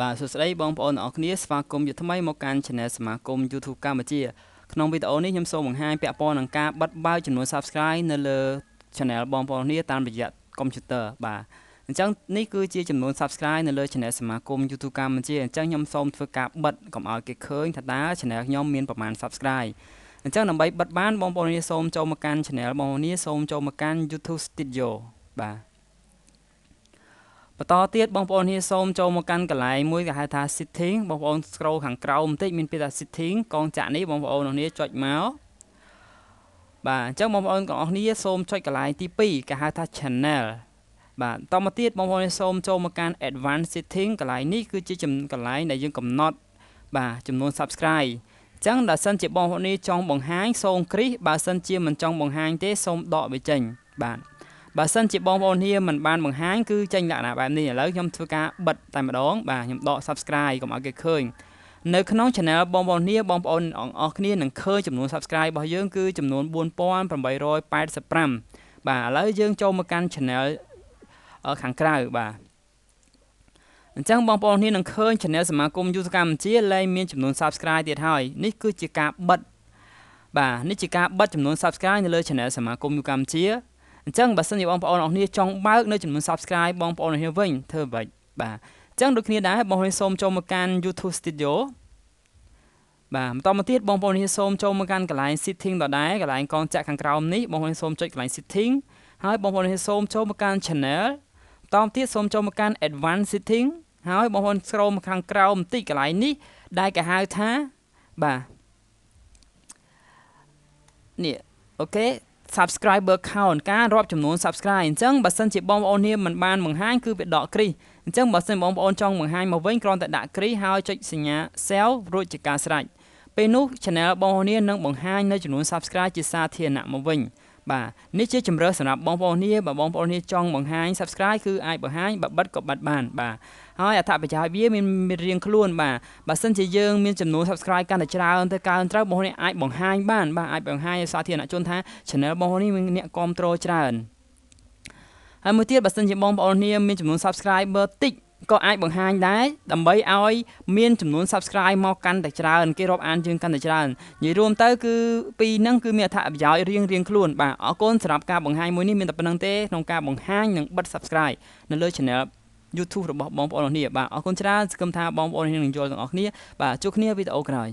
បាទសួស្តីបងប្អូនទាំងអស់គ្នាស្វាគមន៍យុថ្មីមកកាន់ Channel សមាគម YouTube កម្ពុជាក្នុងវីដេអូនេះខ្ញុំសូមបង្ហាញពាក់ព័ន្ធនឹងការបិទបើកចំនួន Subscribe នៅលើ Channel បងប្អូនគ្នាតាមរយៈ Computer បាទអញ្ចឹងនេះគឺជាចំនួន Subscribe នៅលើ Channel សមាគម YouTube កម្ពុជាអញ្ចឹងខ្ញុំសូមធ្វើការបិទកុំឲ្យគេឃើញថាតើ Channel ខ្ញុំមានប្រមាណ Subscribe អញ្ចឹងដើម្បីបិទបានបងប្អូនគ្នាសូមចូលមកកាន់ Channel បងប្អូនគ្នាសូមចូលមកកាន់ YouTube Studio បាទបន្តទៀតបងប្អូនគ្នាសូមចូលមកកាន់កន្លែងមួយគេហៅថា Setting បងប្អូន scroll ខាងក្រោមបន្តិចមានពាក្យថា Setting កងចាក់នេះបងប្អូនគ្នាចុចមកបាទអញ្ចឹងបងប្អូនទាំងអស់គ្នាសូមចុចកន្លែងទី2គេហៅថា Channel បាទតមកទៀតបងប្អូនសូមចូលមកកាន់ Advanced Setting កន្លែងនេះគឺជាកន្លែងដែលយើងកំណត់បាទចំនួន Subscribe អញ្ចឹងបើសិនជាបងប្អូននេះចង់បង្ហាញសូមគ្រីសបើសិនជាមិនចង់បង្ហាញទេសូមដកវាចេញបាទបើសិនជាបងប្អូនគ្នាមិនបានបង្ហាញគឺចេញលក្ខណៈបែបនេះឥឡូវខ្ញុំធ្វើការបិទតែម្ដងបាទខ្ញុំដក Subscribe កុំឲ្យគេឃើញនៅក្នុង Channel បងប្អូនគ្នាបងប្អូនអស់គ្នានឹងឃើញចំនួន Subscribe របស់យើងគឺចំនួន 4885 បាទឥឡូវយើងចូលមកកាន់ Channel ខាងក្រៅបាទអញ្ចឹងបងប្អូនគ្នានឹងឃើញ Channel សមាគម YouTube កម្ពុជាលែងមានចំនួន Subscribe ទៀតហើយនេះគឺជាការបិទបាទនេះជាការបិទចំនួន Subscribe នៅលើ Channel សមាគម YouTube កម្ពុជាអញ្ចឹងបើសិនជាបងប្អូនអរគ្នាចង់បើកនៅចំនួន Subscribe បងប្អូនគ្នាវិញធ្វើបែបបាទអញ្ចឹងដូចគ្នាដែរបងប្អូនសូមចូលមកកាន់ YouTube Studio បាទបន្តមកទៀតបងប្អូនគ្នាសូមចូលមកកាន់កន្លែង Setting ដដែលកន្លែងកងចាក់ខាងក្រោមនេះបងប្អូនសូមចុចកន្លែង Setting ហើយបងប្អូនសូមចូលមកកាន់ Channel បន្តមកទៀតសូមចូលមកកាន់ Advanced Setting ហើយបងប្អូន scroll មកខាងក្រោមបន្តិចកន្លែងនេះដែលគេហៅថាបាទនេះអូខេSubscriber count ការរាប់ចំនួន Subscribe អញ្ចឹងបើសិនជាបងប្អូននេះមិនបានបង្ហាញគឺវាដកគ្រីសអញ្ចឹងបើសិនបងប្អូនចង់បង្ហាញមកវិញគ្រាន់តែដាក់គ្រីសហើយចុចសញ្ញា Save រួចជាការស្រេចពេលនោះ Channel បងប្អូននេះនឹងបង្ហាញនៅចំនួន Subscribe ជាសាធារណៈមកវិញបាទនេះជាជម្រើសសម្រាប់បងប្អូននេះបើបងប្អូននេះចង់បង្ហាញ Subscribe គឺអាចបង្ហាញបើបិទក៏បិទបានបាទហើយអត្ថប្រយោជន៍វាមានរៀងខ្លួនបាទបើសិនជាយើងមានចំនួន Subscribe កាន់តែច្រើនទៅកើនត្រូវបងប្អូននេះអាចបង្ហាញបានបាទអាចបង្ហាញឲ្យសាធារណជនថា Channel បងប្អូននេះមានអ្នកគាំទ្រច្រើនហើយមួយទៀតបើសិនជាបងប្អូននេះមានចំនួន Subscriber តិចក៏អាចបង្ហាញដែរដើម្បីឲ្យមានចំនួន Subscribe មកកាន់តែច្រើនគេរាប់អានយើងកាន់តែច្រើននិយាយរួមទៅគឺពីរហ្នឹងគឺមានអត្ថប្រយោជន៍រៀងខ្លួនបាទអរគុណសម្រាប់ការបង្ហាញមួយនេះមានតែប៉ុណ្្នឹងទេក្នុងការបង្ហាញនិងបិទ Subscribe នៅលើ Channel YouTube របស់បងប្អូនគ្នាបាទអរគុណច្រើនសង្ឃឹមថាបងប្អូននឹងយល់ទាំងអស់គ្នាបាទជួបគ្នាវីដេអូក្រោយ